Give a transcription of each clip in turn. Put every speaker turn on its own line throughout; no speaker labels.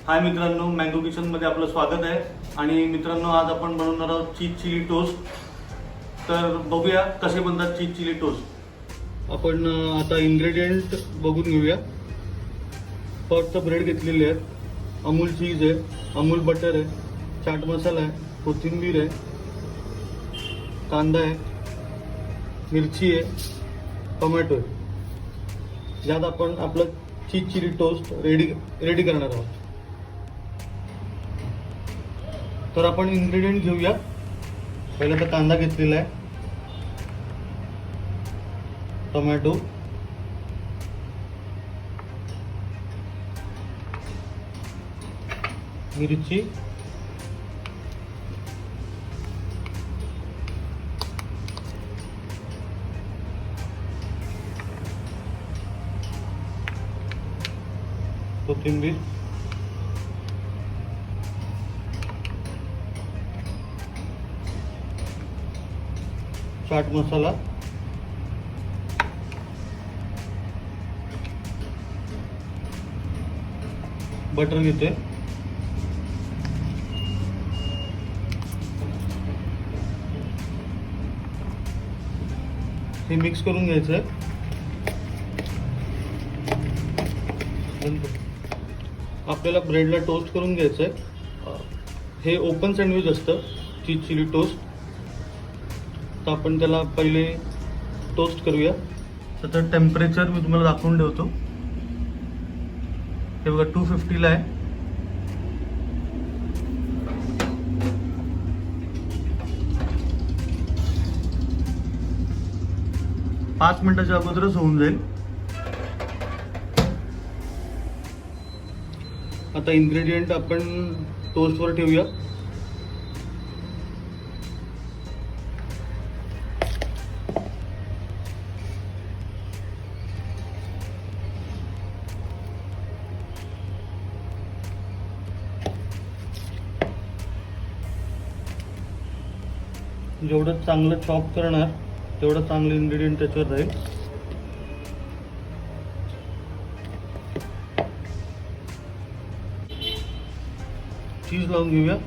हाय मित्रांनो, मँगो किचनमध्ये आपलं स्वागत आहे. आणि मित्रांनो, आज आपण बनवणार आहोत चीज चिली टोस्ट. तर बघूया कसे बनतात चीज चिली टोस्ट. आपण आता इन्ग्रेडियंट बघून घेऊया. फक्त ब्रेड घेतलेले आहेत, अमूल चीज आहे, अमूल बटर आहे, चाट मसाला आहे, कोथिंबीर आहे, कांदा आहे, मिरची आहे, टोमॅटो आहे. यात आपण आपलं चीज चिली टोस्ट रेडी करणार आहोत. तर आपण इन्ग्रेडियंट घेऊया. पहिला तर कांदा घेतलेला आहे, टोमॅटो, मिरची, कोथिंबीर, चाट मसाला, बटर घेते, हे मिक्स करून घ्यायचं आहे. आपल्याला ब्रेडला टोस्ट करून घ्यायचं आहे. हे ओपन सँडविच असतं चीज चिली टोस्ट. तर आपण त्याला पहिले टोस्ट करूया. त्याचं टेम्परेचर मी तुम्हाला दाखवून ठेवतो. हे बघा 250 आहे. पाच मिनिटाच्या अगोदरच होऊन जाईल. आता इन्ग्रेडियंट आपण टोस्टवर ठेवूया. जेवढं चांगलं चॉप करणार तेवढं चांगलं इन्ग्रेडियंट त्याच्यावर राहील. चीज लावून घेऊया.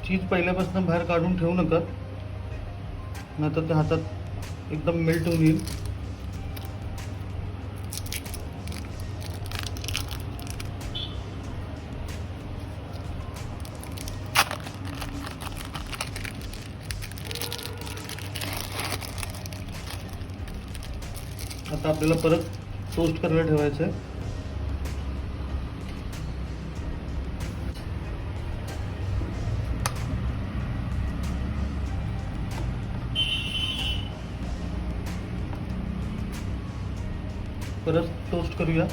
चीज पहिल्यापासून बाहेर काढून ठेवू नका, नाहीतर ते हातात एकदम मेल्ट होऊन येईल. आता आपल्याला परत टोस्ट करायला ठेवायचं आहे. परत टोस्ट करूया.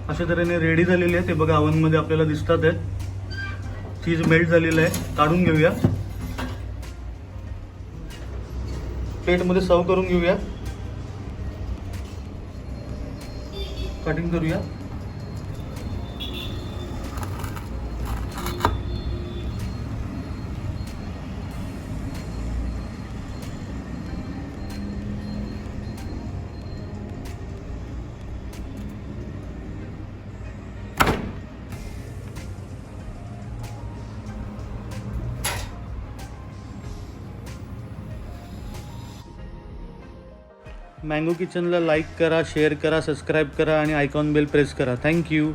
अशा तऱ्हेने रेडी झालेले आहे. ते बघा ओव्हनमध्ये आपल्याला दिसतात आहेत. चीज मेल्ट झालेलं आहे. काढून घेऊया. प्लेटमध्ये सर्व करून घेऊया. कटिंग करूया. मँगो किचनला लाईक करा, शेअर करा, सबस्क्राईब करा आणि आयकॉन बेल प्रेस करा. थँक्यू.